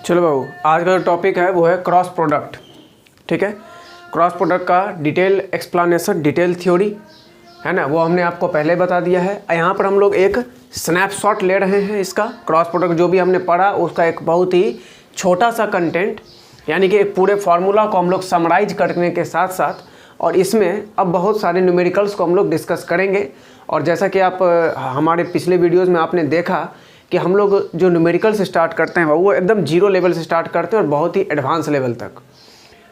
चलो बाबू, आज का जो टॉपिक है वो है क्रॉस प्रोडक्ट। ठीक है, क्रॉस प्रोडक्ट का डिटेल एक्सप्लेनेशन, डिटेल थ्योरी है ना, वो हमने आपको पहले बता दिया है। यहाँ पर हम लोग एक स्नैपशॉट ले रहे हैं इसका। क्रॉस प्रोडक्ट जो भी हमने पढ़ा उसका एक बहुत ही छोटा सा कंटेंट, यानी कि एक पूरे फार्मूला को हम लोग समराइज करने के साथ साथ और इसमें अब बहुत सारे न्यूमेरिकल्स को हम लोग डिस्कस करेंगे। और जैसा कि आप हमारे पिछले वीडियोज़ में आपने देखा कि हम लोग जो न्यूमेरिकल से स्टार्ट करते हैं वो एकदम जीरो लेवल से स्टार्ट करते हैं और बहुत ही एडवांस लेवल तक,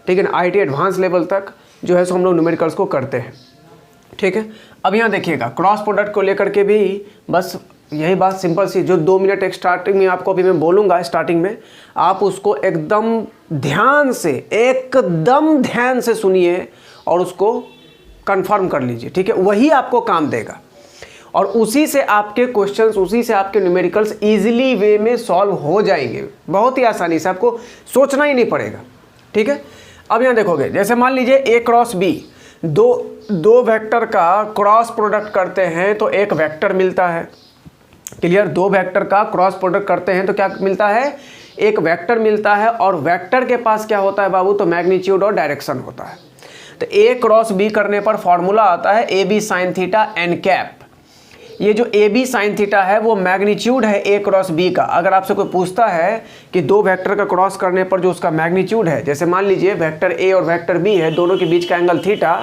ठीक है ना, आईटी एडवांस लेवल तक जो है सो हम लोग न्यूमेरिकल्स को करते हैं। ठीक है, अब यहाँ देखिएगा क्रॉस प्रोडक्ट को लेकर के भी बस यही बात सिंपल सी, जो 2 मिनट एक स्टार्टिंग में आपको अभी मैं बोलूँगा, स्टार्टिंग में आप उसको एकदम ध्यान से सुनिए और उसको कंफर्म कर लीजिए। ठीक है, वही आपको काम देगा और उसी से आपके क्वेश्चंस, उसी से आपके न्यूमेरिकल्स इजीली वे में सॉल्व हो जाएंगे, बहुत ही आसानी से, आपको सोचना ही नहीं पड़ेगा। ठीक है, अब यहाँ देखोगे, जैसे मान लीजिए ए क्रॉस बी, दो वेक्टर का क्रॉस प्रोडक्ट करते हैं तो एक वेक्टर मिलता है। क्लियर, 2 वेक्टर का क्रॉस प्रोडक्ट करते हैं तो क्या मिलता है, एक वेक्टर मिलता है। और वेक्टर के पास क्या होता है बाबू, तो मैग्नीट्यूड और डायरेक्शन होता है। तो ए क्रॉस बी करने पर फॉर्मूला आता है A B sine theta N cap. ये जो ए बी साइन थीटा है वो मैग्नीट्यूड है ए क्रॉस बी का। अगर आपसे कोई पूछता है कि 2 वेक्टर का क्रॉस करने पर जो उसका मैग्नीट्यूड है, जैसे मान लीजिए वेक्टर ए और वेक्टर बी है, दोनों के बीच का एंगल थीटा,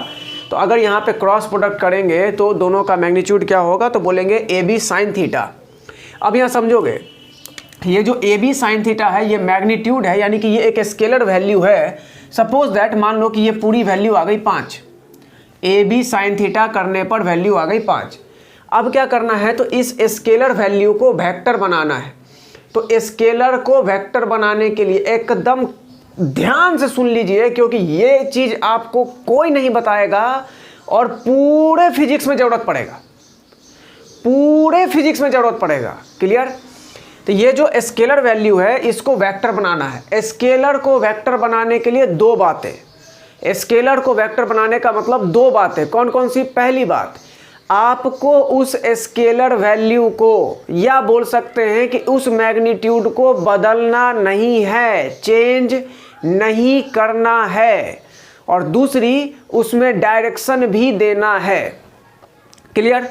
तो अगर यहाँ पे क्रॉस प्रोडक्ट करेंगे तो दोनों का मैग्नीट्यूड क्या होगा, तो बोलेंगे ए बी साइन थीटा। अब यहाँ समझोगे, ये जो ए बी साइन थीटा है ये मैग्नीट्यूड है, यानी कि ये एक स्केलर वैल्यू है। सपोज दैट मान लो कि ये पूरी वैल्यू आ गई 5, ए बी साइन थीटा करने पर वैल्यू आ गई 5। अब क्या करना है, तो इस स्केलर वैल्यू को वेक्टर बनाना है। तो स्केलर को वेक्टर बनाने के लिए एकदम ध्यान से सुन लीजिए, क्योंकि ये चीज़ आपको कोई नहीं बताएगा और पूरे फिजिक्स में ज़रूरत पड़ेगा, पूरे फिजिक्स में ज़रूरत पड़ेगा। क्लियर, तो ये जो स्केलर वैल्यू है इसको वेक्टर बनाना है। स्केलर को वेक्टर बनाने के लिए 2 बातें, स्केलर को वेक्टर बनाने का मतलब 2 बातें। कौन कौन सी? पहली बात, आपको उस स्केलर वैल्यू को, या बोल सकते हैं कि उस मैग्नीट्यूड को बदलना नहीं है, चेंज नहीं करना है। और दूसरी, उसमें डायरेक्शन भी देना है। क्लियर,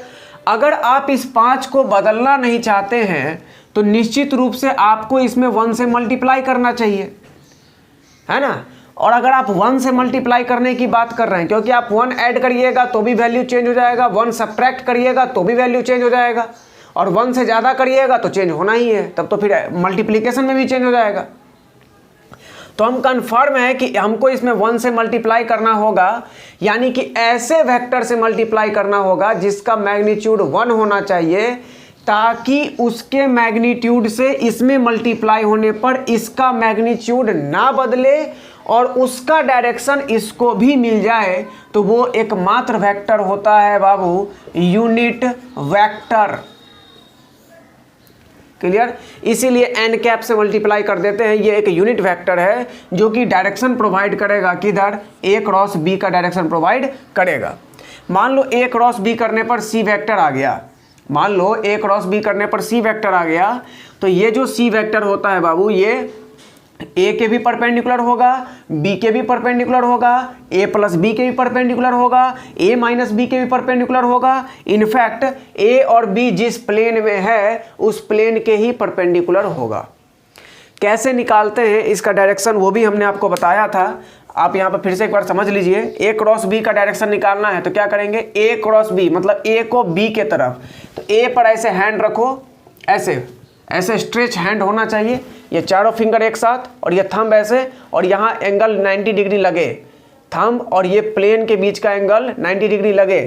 अगर आप इस 5 को बदलना नहीं चाहते हैं तो निश्चित रूप से आपको इसमें 1 से मल्टीप्लाई करना चाहिए, है ना। और अगर आप 1 से मल्टीप्लाई करने की बात कर रहे हैं, क्योंकि आप 1 ऐड करिएगा तो भी वैल्यू चेंज हो जाएगा, 1 सब्ट्रैक्ट करिएगा तो भी वैल्यू चेंज हो जाएगा, और 1 से ज़्यादा करिएगा तो चेंज होना ही है, तब तो फिर मल्टीप्लिकेशन में भी चेंज हो जाएगा। तो हम कंफर्म है कि हमको इसमें 1 से मल्टीप्लाई करना होगा, यानी कि ऐसे वेक्टर से मल्टीप्लाई करना होगा जिसका मैग्नीट्यूड 1 होना चाहिए, ताकि उसके मैग्नीट्यूड से इसमें मल्टीप्लाई होने पर इसका मैग्नीट्यूड ना बदले और उसका डायरेक्शन इसको भी मिल जाए। तो वो एकमात्र वेक्टर होता है बाबू, यूनिट वेक्टर। क्लियर, इसीलिए एन कैप से मल्टीप्लाई कर देते हैं। ये एक यूनिट वेक्टर है जो कि डायरेक्शन प्रोवाइड करेगा, किधर, ए क्रॉस बी का डायरेक्शन प्रोवाइड करेगा। मान लो ए क्रॉस बी करने पर सी वेक्टर आ गया, मान लो ए क्रॉस बी करने पर सी वेक्टर आ गया, तो ये जो सी वेक्टर होता है बाबू, ये ए के भी परपेंडिकुलर होगा, बी के भी परपेंडिकुलर होगा, ए प्लस बी के भी परपेंडिकुलर होगा, ए माइनस बी के भी परपेंडिकुलर होगा। इनफैक्ट ए और बी जिस प्लेन में है उस प्लेन के ही परपेंडिकुलर होगा। कैसे निकालते हैं इसका डायरेक्शन वो भी हमने आपको बताया था। आप यहाँ पर फिर से एक बार समझ लीजिए, ए क्रॉस बी का डायरेक्शन निकालना है तो क्या करेंगे, ए क्रॉस बी मतलब ए को बी के तरफ, तो ए पर ऐसे हैंड रखो, ऐसे स्ट्रेच हैंड होना चाहिए, ये चारों फिंगर एक साथ और ये थंब ऐसे, और यहाँ एंगल 90 डिग्री लगे, थंब और ये प्लेन के बीच का एंगल 90 डिग्री लगे।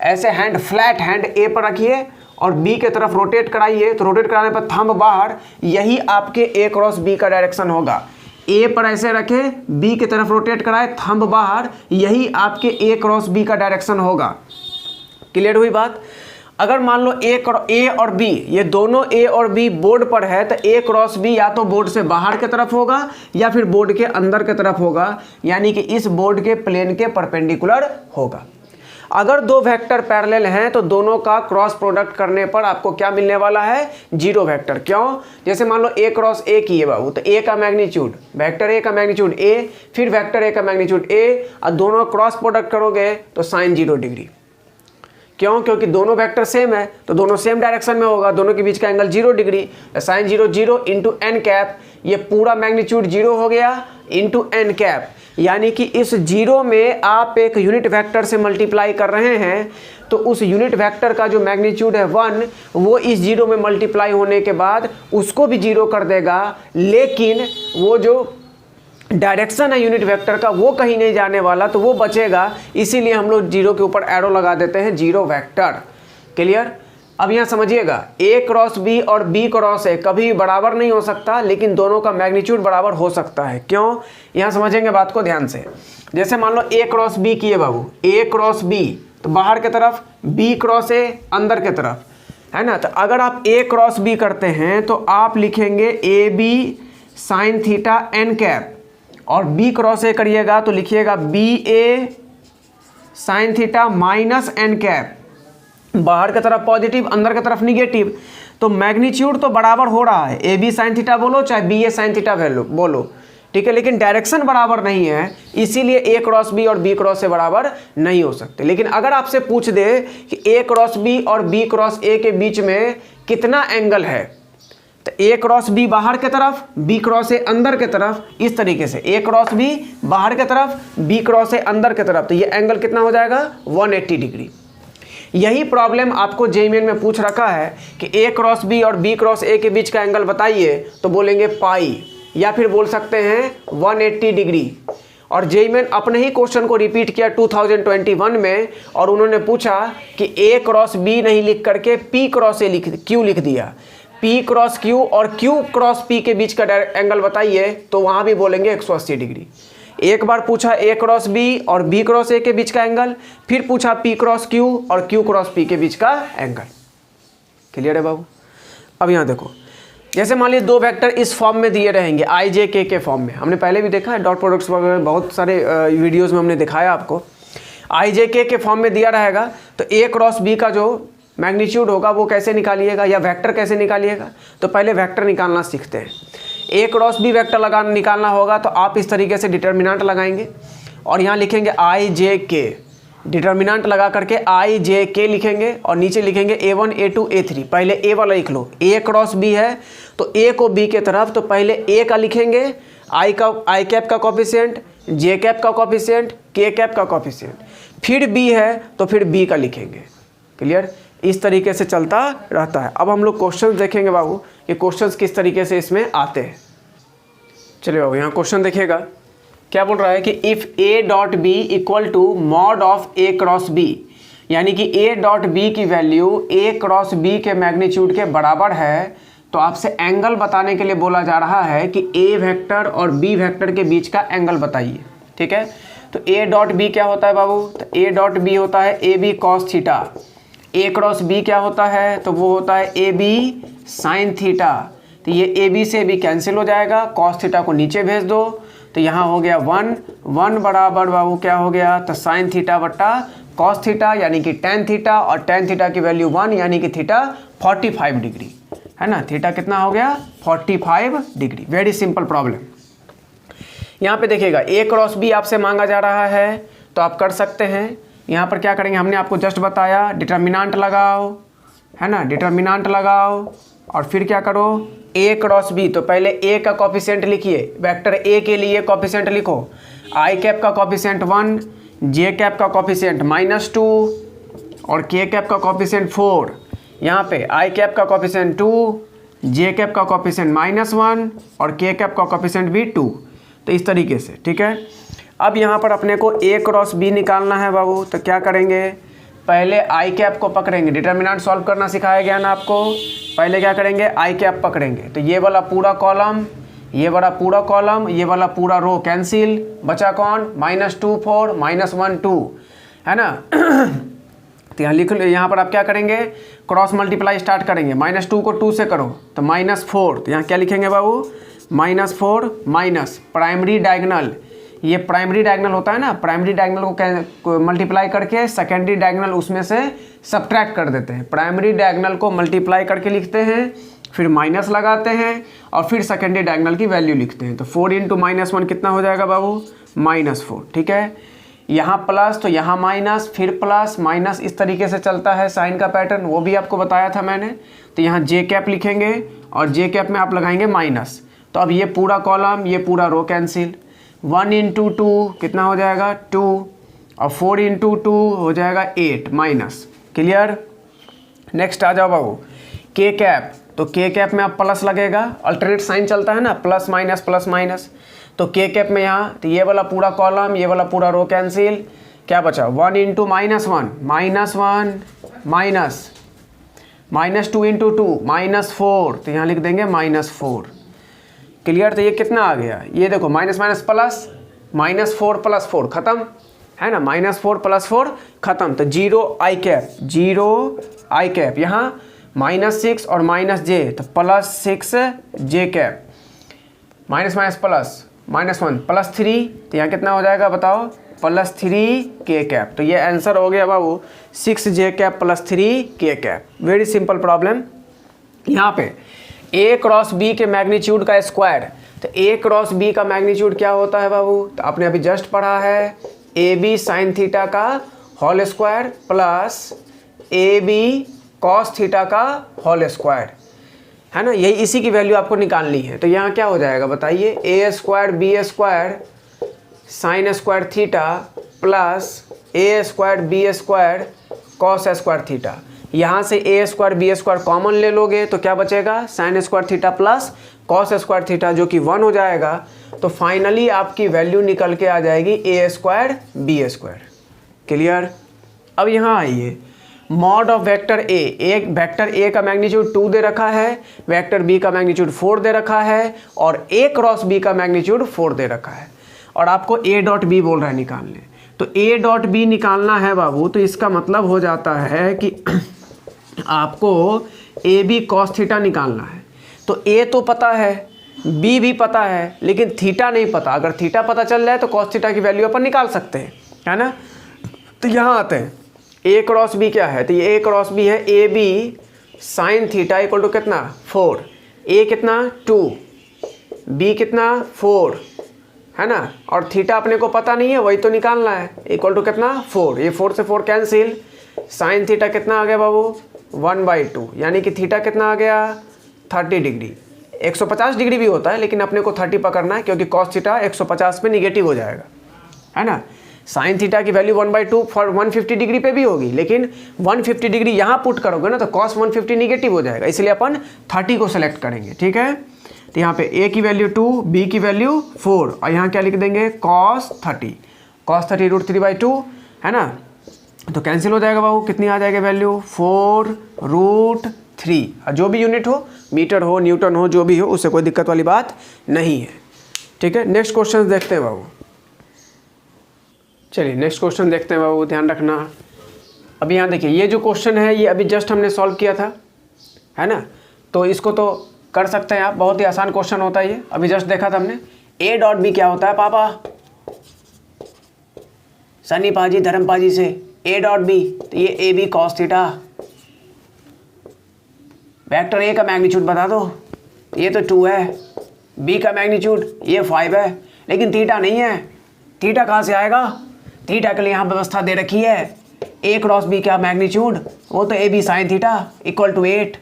ऐसे हैंड, फ्लैट हैंड ए पर रखिए और बी के तरफ रोटेट कराइए, तो रोटेट कराने पर थंब बाहर, यही आपके ए क्रॉस बी का डायरेक्शन होगा। ए पर ऐसे रखे, बी की तरफ रोटेट कराए, थंब बाहर, यही आपके ए क्रॉस बी का डायरेक्शन होगा। क्लियर हुई बात। अगर मान लो ए और बी, ये दोनों ए और बी बोर्ड पर है, तो ए क्रॉस बी या तो बोर्ड से बाहर की तरफ होगा या फिर बोर्ड के अंदर की तरफ होगा, यानी कि इस बोर्ड के प्लेन के परपेंडिकुलर होगा। अगर दो वेक्टर पैरेलल हैं तो दोनों का क्रॉस प्रोडक्ट करने पर आपको क्या मिलने वाला है, जीरो वेक्टर। क्यों? जैसे मान लो ए क्रॉस ए की है बाबू, तो ए का मैग्नीट्यूड, वेक्टर ए का मैग्नीट्यूड ए, फिर वेक्टर ए का मैग्नीट्यूड ए, और दोनों क्रॉस प्रोडक्ट करोगे तो साइन 0 डिग्री। क्यों? क्योंकि दोनों वेक्टर सेम है तो दोनों सेम डायरेक्शन में होगा, दोनों के बीच का angle 0 degree. Sine 0 0 into N cap, ये पूरा मैग्नीट्यूड 0 हो गया इंटू एन कैप, यानी कि इस 0 में आप एक यूनिट वेक्टर से मल्टीप्लाई कर रहे हैं तो उस यूनिट वेक्टर का जो मैग्नीट्यूड है 1, वो इस 0 में मल्टीप्लाई होने के बाद उसको भी 0 कर देगा, लेकिन वो जो डायरेक्शन है यूनिट वेक्टर का वो कहीं नहीं जाने वाला, तो वो बचेगा। इसीलिए हम लोग 0 के ऊपर एरो लगा देते हैं, 0 वेक्टर। क्लियर? अब यहाँ समझिएगा, ए क्रॉस बी और बी क्रॉस ए कभी बराबर नहीं हो सकता, लेकिन दोनों का मैग्नीट्यूड बराबर हो सकता है। क्यों? यहाँ समझेंगे बात को ध्यान से। जैसे मान लो ए क्रॉस बी की है बाबू, ए क्रॉस बी तो बाहर के तरफ, बी क्रॉस ए अंदर के तरफ, है ना। तो अगर आप ए क्रॉस बी करते हैं तो आप लिखेंगे A B sine theta N cap, और बी क्रॉस ए करिएगा तो लिखिएगा B A sine theta minus N cap, बाहर की तरफ पॉजिटिव अंदर की तरफ निगेटिव। तो मैग्नीट्यूड तो बराबर हो रहा है, ए बी साइन थीटा बोलो चाहे B A sine theta value बोलो, ठीक है, लेकिन डायरेक्शन बराबर नहीं है, इसीलिए ए क्रॉस बी और बी क्रॉस ए बराबर नहीं हो सकते। लेकिन अगर आपसे पूछ दे कि ए क्रॉस बी और बी क्रॉस ए के बीच में कितना एंगल है, तो ए क्रॉस बी बाहर के तरफ, बी क्रॉस ए अंदर के तरफ, इस तरीके से ए क्रॉस बी बाहर के तरफ, बी क्रॉस ए अंदर के तरफ, तो ये एंगल कितना हो जाएगा, 180 डिग्री। यही प्रॉब्लम आपको जेईई मेन में पूछ रखा है कि ए क्रॉस बी और बी क्रॉस ए के बीच का एंगल बताइए, तो बोलेंगे पाई, या फिर बोल सकते हैं 180 डिग्री। और जेईई मेन अपने ही क्वेश्चन को रिपीट किया 2021 में, और उन्होंने पूछा कि ए क्रॉस बी नहीं लिख करके पी क्रॉस ए क्यों लिख दिया, P क्रॉस Q और Q क्रॉस P के बीच का एंगल बताइए, तो वहां भी बोलेंगे 180 डिग्री। एक बार पूछा A क्रॉस B और B क्रॉस A के बीच का एंगल, फिर पूछा P क्रॉस Q और Q क्रॉस P के बीच का एंगल। क्लियर है बाबू? अब यहाँ देखो, जैसे मान लीजिए दो वेक्टर इस फॉर्म में दिए रहेंगे, i j k के फॉर्म में, हमने पहले भी देखा है डॉट प्रोडक्ट्स वगैरह बहुत सारे वीडियोस में हमने दिखाया आपको। i j k के फॉर्म में दिया रहेगा तो A क्रॉस B का जो मैग्नीट्यूड होगा वो कैसे निकालिएगा, या वेक्टर कैसे निकालिएगा, तो पहले वेक्टर निकालना सीखते हैं। ए क्रॉस बी वेक्टर निकालना होगा तो आप इस तरीके से डिटर्मिनेंट लगाएंगे और यहाँ लिखेंगे आई जे के, डिटर्मिनेंट लगा करके आई जे के लिखेंगे और नीचे लिखेंगे A1 A2 A3। पहले ए वाला लिख लो, ए क्रॉस बी है तो ए को बी के तरफ, तो पहले ए का लिखेंगे, आई कैप का कॉफिशिएंट, जे कैप का कॉफिशिएंट, के कैप का कॉफिशिएंट, फिर बी है तो फिर बी का लिखेंगे। क्लियर? इस तरीके से चलता रहता है। अब हम लोग क्वेश्चन देखेंगे बाबू कि क्वेश्चंस किस तरीके से इसमें आते हैं। चलिए बाबू यहाँ क्वेश्चन देखिएगा, क्या बोल रहा है कि if A dot B equal to mod of A cross B, यानी कि ए डॉट बी की वैल्यू ए क्रॉस बी के मैग्नीट्यूड के बराबर है, तो आपसे एंगल बताने के लिए बोला जा रहा है कि ए वेक्टर और बी वेक्टर के बीच का एंगल बताइए। ठीक है, तो ए डॉट बी क्या होता है बाबू, तो ए डॉट बी होता है A B cos theta. A cross B क्या होता है, तो वो होता है ए बी साइन थीटा। तो ये ए बी से भी कैंसिल हो जाएगा, कॉस थीटा को नीचे भेज दो, तो यहाँ हो गया 1 बराबर बाबू क्या हो गया, तो साइन थीटा बट्टा कॉस थीटा यानी कि टेन थीटा, और टेन थीटा की वैल्यू 1 यानी कि थीटा 45 डिग्री है ना। थीटा कितना हो गया, 45 डिग्री। Very simple problem. यहाँ पे देखिएगा ए क्रॉस बी आपसे मांगा जा रहा है, तो आप कर सकते हैं। यहाँ पर क्या करेंगे, हमने आपको जस्ट बताया, डिटर्मिनेंट लगाओ, है ना, डिटर्मिनेंट लगाओ और फिर क्या करो, ए क्रॉस बी, तो पहले ए का कॉफिशिएंट लिखिए, वेक्टर ए के लिए कॉफिशिएंट लिखो, आई कैप का कॉफिशिएंट 1, जे कैप का कॉफिशिएंट -2 और के कैप का कॉफिशिएंट 4। यहाँ पे आई कैप का कॉफिशिएंट 2, जे कैप का कॉफिशिएंट -1 और के कैप का कॉफिशिएंट भी 2। तो इस तरीके से, ठीक है। अब यहाँ पर अपने को ए क्रॉस बी निकालना है बाबू, तो क्या करेंगे, पहले आई कैप को पकड़ेंगे, डिटर्मिनेंट सॉल्व करना सिखाया गया ना आपको। पहले क्या करेंगे, आई कैप पकड़ेंगे, तो ये वाला पूरा कॉलम, ये वाला पूरा कॉलम, ये वाला पूरा रो कैंसिल, बचा कौन, -2 4 -1 2, है ना। तो यहाँ लिख लो, यहाँ पर आप क्या करेंगे, क्रॉस मल्टीप्लाई स्टार्ट करेंगे, -2 को 2 से करो तो -4, तो यहाँ क्या लिखेंगे बाबू, -4 माइनस प्राइमरी डायगोनल, ये प्राइमरी डायगोनल होता है ना, प्राइमरी डायगोनल को मल्टीप्लाई करके सेकेंडरी डायगोनल उसमें से सब्ट्रैक्ट कर देते हैं। प्राइमरी डायगोनल को मल्टीप्लाई करके लिखते हैं, फिर माइनस लगाते हैं और फिर सेकेंडरी डायगोनल की वैल्यू लिखते हैं। तो 4 इंटू -1 कितना हो जाएगा बाबू? -4। ठीक है, यहाँ प्लस तो यहाँ माइनस, फिर प्लस माइनस, इस तरीके से चलता है साइन का पैटर्न, वो भी आपको बताया था मैंने। तो यहाँ जे कैप लिखेंगे और जे कैप में आप लगाएंगे माइनस। तो अब ये पूरा कॉलम, ये पूरा रो कैंसिल। 1 इंटू 2 कितना हो जाएगा? 2, और 4 इंटू 2 हो जाएगा 8 माइनस। क्लियर? नेक्स्ट आ जाओ बाबू, के कैप। तो के कैप में अब प्लस लगेगा, अल्टरनेट साइन चलता है ना, प्लस माइनस। तो के कैप में यहाँ तो ये वाला पूरा कॉलम, ये वाला पूरा रो कैंसिल। क्या बचा? 1 इंटू -1 माइनस, -2 इंटू 2 -4, तो यहाँ लिख देंगे -4। क्लियर? तो ये कितना आ गया? ये देखो माइनस प्लस, -4 + 4 खत्म है ना, -4 + 4 खत्म। तो 0 आई कैप, यहाँ -6 और -j, तो +6 j कैप, माइनस प्लस -1 +3, तो यहाँ कितना हो जाएगा बताओ? +3 k कैप। तो ये आंसर हो गया बाबू 6 j cap +3 k cap. Very simple problem. यहाँ पे a क्रॉस b के मैग्नीट्यूड का स्क्वायर, तो a क्रॉस b का मैग्नीट्यूड क्या होता है बाबू? तो आपने अभी जस्ट पढ़ा है ab साइन थीटा का whole square plus ab cos theta का होल स्क्वायर, है ना। यही इसी की वैल्यू आपको निकालनी है। तो यहाँ क्या हो जाएगा बताइए? a² b² sine square theta plus a² b² cos square theta. यहाँ से a² b² कॉमन ले लोगे तो क्या बचेगा? Sine square theta plus cos square theta, जो कि 1 हो जाएगा। तो फाइनली आपकी वैल्यू निकल के आ जाएगी a² b²। क्लियर? अब यहाँ आइए, मॉड ऑफ वेक्टर ए, एक वेक्टर ए का मैग्नीट्यूड 2 दे रखा है, वेक्टर बी का मैग्नीट्यूड 4 दे रखा है, और ए क्रॉस बी का मैग्नीट्यूड 4 दे रखा है, और आपको ए डॉट बी बोल रहा है निकालने। तो ए डॉट बी निकालना है बाबू, तो इसका मतलब हो जाता है कि आपको ए बी कॉस थीटा निकालना है। तो ए तो पता है, बी भी पता है, लेकिन थीटा नहीं पता। अगर थीटा पता चल जाए तो कॉस थीटा की वैल्यू अपन निकाल सकते हैं, है ना। तो यहाँ आते हैं, ए क्रॉस बी क्या है? तो ये ए क्रॉस बी है A B sine theta equal to कितना? 4। ए कितना? 2, बी कितना? 4, है ना। और थीटा अपने को पता नहीं है, वही तो निकालना है। इक्वल टू कितना? 4। ये 4 से 4 कैंसिल। साइन थीटा कितना आ गया बाबू? 1/2, यानी कि थीटा कितना आ गया? 30 डिग्री। 150 डिग्री भी होता है, लेकिन अपने को 30 पकड़ना है, क्योंकि कॉस थीटा 150 पे निगेटिव हो जाएगा, है ना। साइन थीटा की वैल्यू 1/2 फॉर 150 डिग्री पे भी होगी, लेकिन 150 डिग्री यहाँ पुट करोगे ना तो कॉस 150 निगेटिव हो जाएगा, इसलिए अपन 30 को सेलेक्ट करेंगे। ठीक है, तो यहाँ पे a की वैल्यू 2, b की वैल्यू 4, और यहाँ क्या लिख देंगे? cos 30 √3/2, है ना। तो कैंसिल हो जाएगा बाबू, कितनी आ जाएगी वैल्यू? 4√3। जो भी यूनिट हो, मीटर हो, न्यूटन हो, जो भी हो, उससे कोई दिक्कत वाली बात नहीं है। ठीक है, नेक्स्ट क्वेश्चन देखते हैं बाबू। चलिए नेक्स्ट क्वेश्चन देखते हैं बाबू, ध्यान रखना। अभी यहाँ देखिए, ये जो क्वेश्चन है ये अभी जस्ट हमने सॉल्व किया था, है ना। तो इसको तो कर सकते हैं आप, बहुत ही आसान क्वेश्चन होता है ये, अभी जस्ट देखा था हमने। ए डॉट बी क्या होता है पापा? सनी पाजी, धर्म पाजी से ए डॉट बी, तो ये A B cos theta. Vector A का मैग्नीट्यूड बता दो, ये तो 2 है, बी का मैग्नीट्यूड ये 5 है, लेकिन थीटा नहीं है। थीटा कहाँ से आएगा? थीटा के लिए यहाँ व्यवस्था दे रखी है, ए क्रॉस बी का मैग्नीट्यूड, वो तो A B sine theta equal to 8।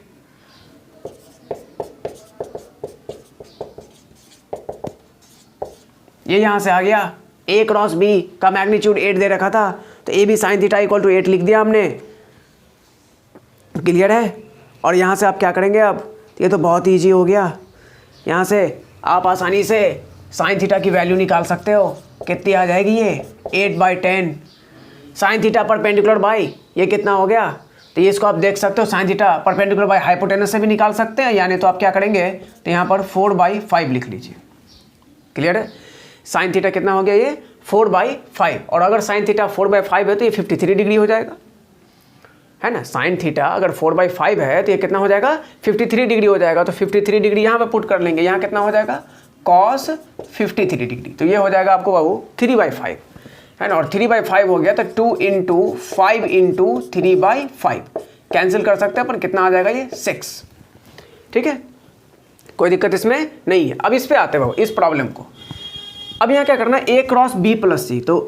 ये यहाँ से आ गया, ए क्रॉस बी का मैग्नीट्यूड 8 दे रखा था, तो A B sine theta equal to 8 लिख दिया हमने। क्लियर है? और यहाँ से आप क्या करेंगे अब? ये तो बहुत ईजी हो गया, यहाँ से आप आसानी से साइन थीटा की वैल्यू निकाल सकते हो। कितनी आ जाएगी ये? 8/10। साइन थीटा परपेंडिकुलर बाई ये कितना हो गया? तो ये इसको आप देख सकते हो, sine theta perpendicular by hypotenuse से भी निकाल सकते हैं, यानी तो आप क्या करेंगे? तो यहाँ पर 4/5 लिख लीजिए। क्लियर है? साइन थीटा कितना हो गया? ये 4/5। और अगर साइन थीटा 4/5 है तो ये 53 डिग्री हो जाएगा, है ना। साइन थीटा अगर 4/5 है तो ये कितना हो जाएगा? 53 डिग्री हो जाएगा। तो 53 डिग्री यहाँ पे पुट कर लेंगे, यहाँ कितना हो जाएगा? cos 53 degree. तो ये हो जाएगा आपको बाबू 3/5 है ना, और 3/5 हो गया तो 2 × 5 × 3/5 कैंसिल कर सकते हैं अपन, कितना आ जाएगा ये 6। ठीक है, कोई दिक्कत इसमें नहीं है। अब इस पे आते हैं बाबू, इस प्रॉब्लम को। अब यहाँ क्या करना है, A cross B plus C। तो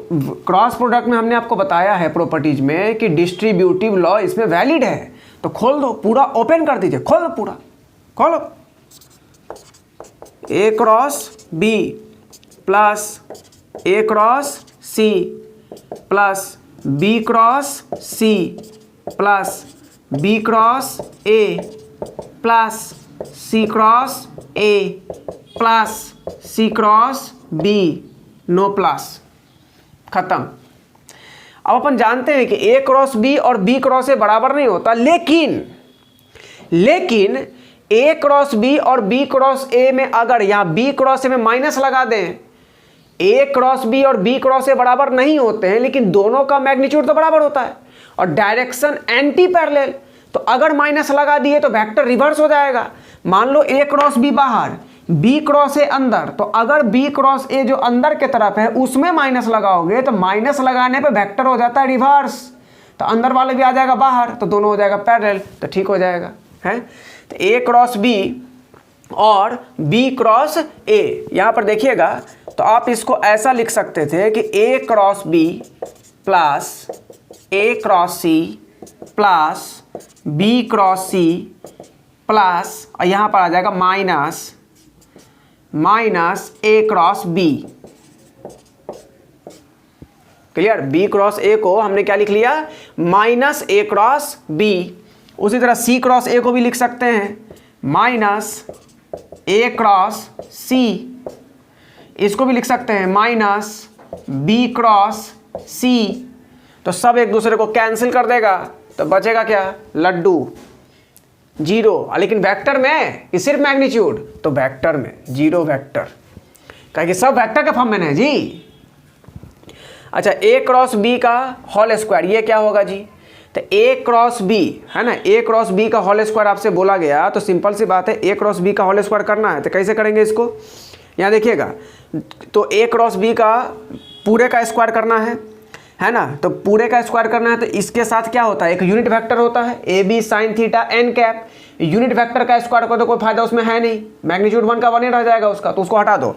क्रॉस प्रोडक्ट में हमने आपको बताया है प्रॉपर्टीज में कि डिस्ट्रीब्यूटिव लॉ इसमें वैलिड है। तो खोल दो, पूरा ओपन कर दीजिए, खोल दो पूरा, खोलो। A cross B plus A cross C plus B cross C plus B cross A plus C cross A plus C cross B, no plus, खत्म। अब अपन जानते हैं कि A क्रॉस B और B क्रॉस A बराबर नहीं होता, लेकिन A क्रॉस B और B क्रॉस A में अगर यहाँ B क्रॉस A में माइनस लगा दें, A क्रॉस B और B क्रॉस A बराबर नहीं होते हैं, लेकिन दोनों का मैग्नीट्यूड तो बराबर होता है और डायरेक्शन एंटी पैरेलल। तो अगर माइनस लगा दिए तो वेक्टर रिवर्स हो जाएगा। मान लो A क्रॉस B बाहर, B क्रॉस A अंदर, तो अगर B क्रॉस A जो अंदर के तरफ है उसमें माइनस लगाओगे तो माइनस लगाने पे वेक्टर हो जाता है रिवर्स, तो अंदर वाले भी आ जाएगा बाहर, तो दोनों हो जाएगा पैरेलल, तो ठीक हो जाएगा है। तो A क्रॉस B और B क्रॉस A, यहाँ पर देखिएगा तो आप इसको ऐसा लिख सकते थे कि A cross B plus A cross C plus B cross C plus, और यहाँ पर आ जाएगा minus A cross B। Clear, B cross A को हमने क्या लिख लिया, माइनस A क्रॉस B। उसी तरह C क्रॉस A को भी लिख सकते हैं माइनस A क्रॉस C, इसको भी लिख सकते हैं माइनस B क्रॉस C। तो सब एक दूसरे को कैंसिल कर देगा, तो बचेगा क्या, लड्डू, जीरो। लेकिन वेक्टर में कि सिर्फ मैग्नीट्यूड, तो वेक्टर में जीरो वेक्टर, कहे कि सब वेक्टर के फॉर्म में है जी। अच्छा, A क्रॉस B का होल स्क्वायर, ये क्या होगा जी, तो A क्रॉस B है ना, A क्रॉस B का होल स्क्वायर आपसे बोला गया, तो सिंपल सी बात है A क्रॉस B का होल स्क्वायर करना है। तो कैसे करेंगे इसको, यहाँ देखिएगा, तो A क्रॉस B का पूरे का स्क्वायर करना है ना, तो पूरे का स्क्वायर करना है। तो इसके साथ क्या होता है, एक यूनिट वेक्टर होता है A B sine theta N cap. Unit vector का स्क्वायर कर दो, कोई फायदा उसमें है नहीं, मैग्नीट्यूड 1 का 1 ही रह जाएगा उसका, तो उसको हटा दो।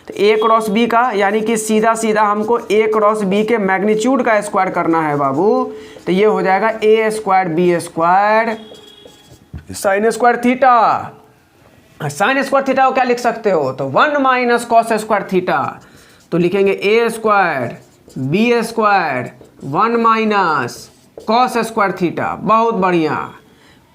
तो A क्रॉस B का यानी कि सीधा सीधा हमको A क्रॉस B के मैग्नीट्यूड का स्क्वायर करना है बाबू। तो ये हो जाएगा A square B square sine square theta. Sine square theta को क्या लिख सकते हो, तो 1 माइनस कॉस स्क्वायर थीटा। तो लिखेंगे A square B square 1 minus cos square theta. बहुत बढ़िया,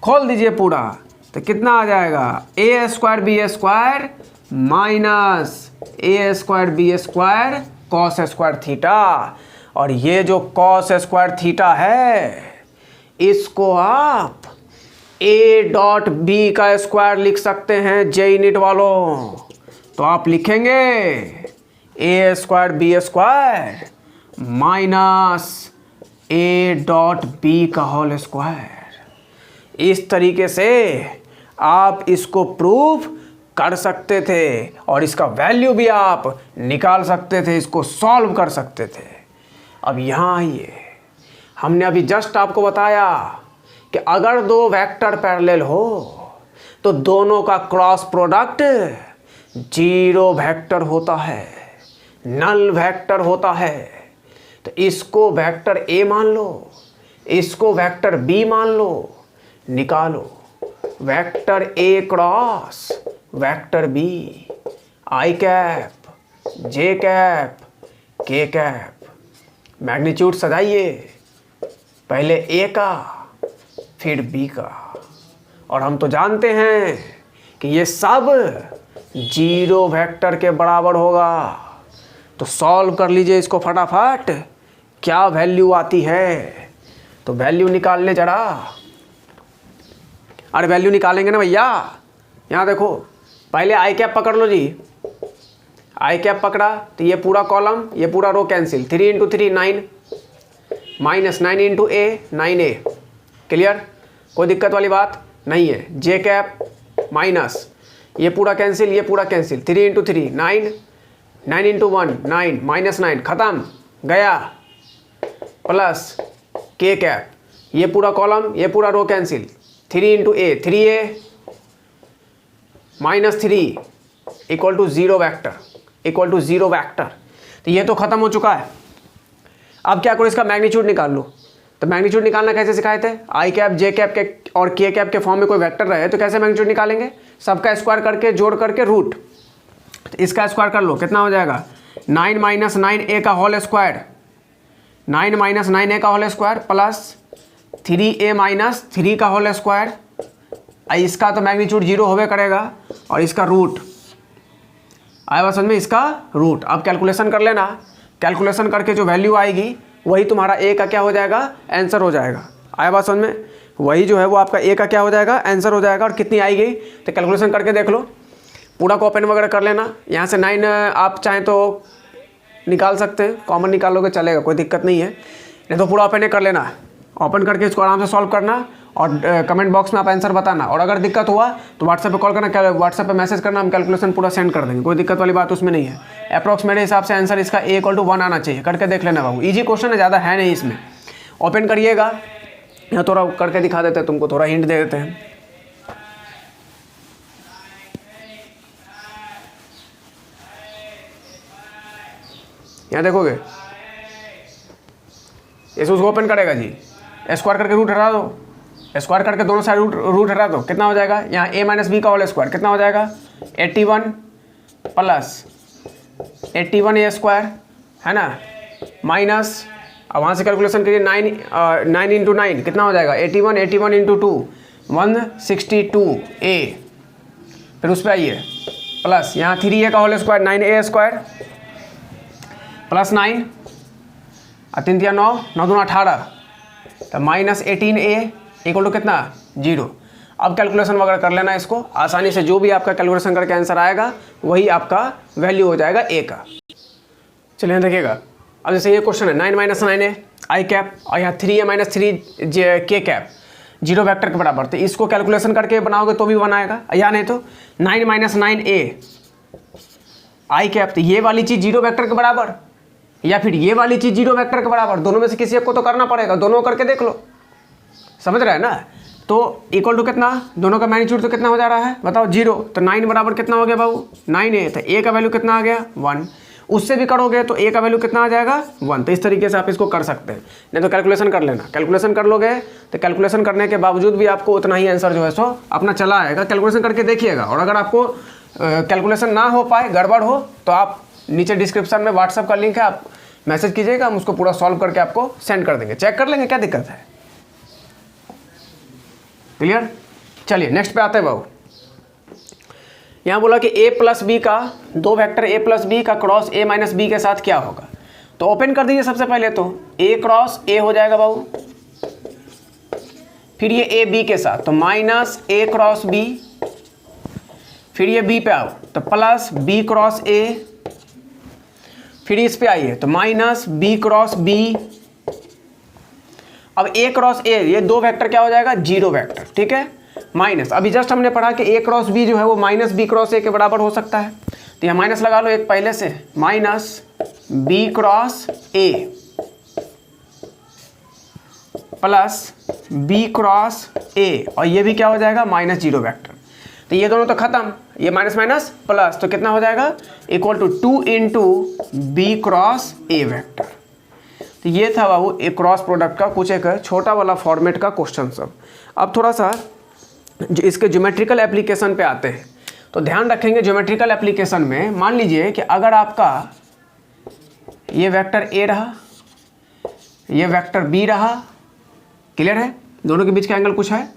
खोल दीजिए पूरा, तो कितना आ जाएगा, A square B square minus A square B square cos square theta. और ये जो कॉस स्क्वायर थीटा है, इसको आप A डॉट B का स्क्वायर लिख सकते हैं जे यूनिट वालों। तो आप लिखेंगे A square B square minus A dot B का होल स्क्वायर। इस तरीके से आप इसको प्रूव कर सकते थे और इसका वैल्यू भी आप निकाल सकते थे, इसको सॉल्व कर सकते थे। अब यहाँ आइए, हमने अभी जस्ट आपको बताया कि अगर दो वेक्टर पैरेलल हो तो दोनों का क्रॉस प्रोडक्ट जीरो वेक्टर होता है, नल वेक्टर होता है। तो इसको वेक्टर A मान लो, इसको वेक्टर B मान लो, निकालो vector A cross vector B, I cap J cap K cap. Magnitude सजाइए, पहले A का फिर B का, और हम तो जानते हैं कि ये सब जीरो वेक्टर के बराबर होगा। तो सॉल्व कर लीजिए इसको फटाफट, क्या वैल्यू आती है। तो वैल्यू निकाल ले जरा, अरे वैल्यू निकालेंगे ना भैया। यहाँ देखो, पहले आई कैप पकड़ लो जी, आई कैप पकड़ा तो ये पूरा कॉलम ये पूरा row cancel, 3 × 3 9 minus 9 × A 9A। Clear, कोई दिक्कत वाली बात नहीं है। जे कैप माइनस ये पूरा कैंसिल, ये पूरा कैंसिल, 3 इंटू 3 9, 9 इंटू 1 9, -9 खत्म गया, प्लस के कैप, ये पूरा कॉलम ये पूरा row cancel, 3 into A 3a -3 equal to 0 vector, equal to 0 vector. तो ये तो खत्म हो चुका है। अब क्या करो, इसका मैग्नीट्यूड निकाल लो। तो मैग्नीट्यूड निकालना कैसे सिखाए थे, आई कैप जे कैप के और के कैप के फॉर्म में कोई वेक्टर रहे तो कैसे मैग्नीट्यूड निकालेंगे, सबका स्क्वायर करके जोड़ करके रूट। तो इसका स्क्वायर कर लो, कितना हो जाएगा 9 - 9a का होल स्क्वायर, 9 - 9a का होल स्क्वायर प्लस 3a - 3 का होल स्क्वायर। इसका तो मैग्नीट्यूड 0 होवे करेगा और इसका रूट आया बात समझ में, इसका रूट। अब कैलकुलेशन कर लेना, कैलकुलेशन करके जो वैल्यू आएगी वही तुम्हारा ए का क्या हो जाएगा, आंसर हो जाएगा। आया बात समझ में, वही जो है वो आपका ए का क्या हो जाएगा, आंसर हो जाएगा। और कितनी आएगी तो कैलकुलेशन करके देख लो, पूरा को ओपन वगैरह कर लेना। यहाँ से 9 आप चाहें तो निकाल सकते हैं, कॉमन निकालोगे चलेगा, कोई दिक्कत नहीं है, नहीं तो पूरा ओपन कर लेना। ओपन करके इसको आराम से सॉल्व करना और कमेंट बॉक्स में आप आंसर बताना। और अगर दिक्कत हुआ तो व्हाट्सएप पे कॉल करना, व्हाट्सएप पे मैसेज करना, हम कैलकुलेशन पूरा सेंड कर देंगे, कोई दिक्कत वाली बात उसमें नहीं है। अप्रॉक्स मेरे हिसाब से आंसर इसका a = 1 आना चाहिए, करके देख लेना बाबू। इजी क्वेश्चन है, ज़्यादा है नहीं इसमें। ओपन करिएगा, यहाँ थोड़ा करके दिखा देते हैं तुमको, थोड़ा हिंट दे देते हैं। यहाँ देखोगे, इसे उसको ओपन करेगा जी, स्क्वायर करके रूट हटा दो, स्क्वायर करके दोनों साइड रूट हटा दो, कितना हो जाएगा, यहाँ a - b का होल स्क्वायर कितना हो जाएगा 81 प्लस 81a स्क्वायर है ना, माइनस, अब वहाँ से कैलकुलेशन करिए 9 इंटू 9 कितना हो जाएगा 81 इंटू 2 162a, फिर उस पर आइए प्लस यहाँ 3a का whole square 9a square plus 9 3 × 9 9 × 18 तो -18a इक्वल टू कितना 0। अब कैलकुलेशन वगैरह कर लेना इसको आसानी से, जो भी आपका कैलकुलेशन करके आंसर आएगा वही आपका वैल्यू हो जाएगा a का। चलिए देखिएगा, अब जैसे ये क्वेश्चन है 9 - 9a आई कैप और यहाँ 3a - 3 के कैप 0 वेक्टर के बराबर, तो इसको कैलकुलेशन करके बनाओगे तो भी बनाएगा, या नहीं तो 9 - 9a आई कैप, तो ये वाली चीज़ 0 वेक्टर के बराबर या फिर ये वाली चीज़ 0 वेक्टर के बराबर, दोनों में से किसी एक को तो करना पड़ेगा, दोनों करके देख लो, समझ रहे हैं ना। तो इक्वल टू कितना, दोनों का मैग्नीट्यूड तो कितना हो जा रहा है बताओ 0, तो 9 बराबर कितना हो गया बाबू 9a, तो a का वैल्यू कितना आ गया 1, उससे भी करोगे तो a का वैल्यू कितना आ जाएगा 1। तो इस तरीके से आप इसको कर सकते हैं, नहीं तो कैलकुलेशन कर लेना, कैलकुलेशन कर लोगे तो कैलकुलेशन करने के बावजूद भी आपको उतना ही आंसर जो है सो अपना चला आएगा। कैलकुलेशन करके देखिएगा, और अगर आपको कैलकुलेशन ना हो पाए, गड़बड़ हो, तो आप नीचे डिस्क्रिप्शन में व्हाट्सअप का लिंक है, आप मैसेज कीजिएगा, हम उसको पूरा सॉल्व करके आपको सेंड कर देंगे, चेक कर लेंगे क्या दिक्कत है। क्लियर, चलिए नेक्स्ट पे आते हैं बाबू। यहाँ बोला कि a + b का दो वेक्टर a + b का क्रॉस a - b के साथ क्या होगा, तो ओपन कर दीजिए सबसे पहले, तो a क्रॉस a हो जाएगा बाबू, फिर ये a b के साथ तो -a क्रॉस b, फिर ये b पे आओ तो प्लस b क्रॉस a, फिर इस पे आइए तो -b क्रॉस b। अब a क्रॉस a ये दो वेक्टर क्या हो जाएगा 0 वेक्टर, ठीक है, माइनस, अभी जस्ट हमने पढ़ा कि a क्रॉस b जो है वो -b क्रॉस a के बराबर हो सकता है, तो यहाँ माइनस लगा लो एक पहले से, -b cross a plus b cross a, और ये भी क्या हो जाएगा -0 वेक्टर, तो ये दोनों तो खत्म, ये माइनस माइनस प्लस, तो कितना हो जाएगा equal to 2 into b cross a vector. तो ये था बाबू एक क्रॉस प्रोडक्ट का कुछ एक छोटा वाला फॉर्मेट का क्वेश्चन सब। अब थोड़ा सा जो इसके ज्योमेट्रिकल एप्लीकेशन पे आते हैं, तो ध्यान रखेंगे ज्योमेट्रिकल एप्लीकेशन में, मान लीजिए कि अगर आपका ये वेक्टर a रहा, ये वेक्टर b रहा, क्लियर है, दोनों के बीच का एंगल कुछ है,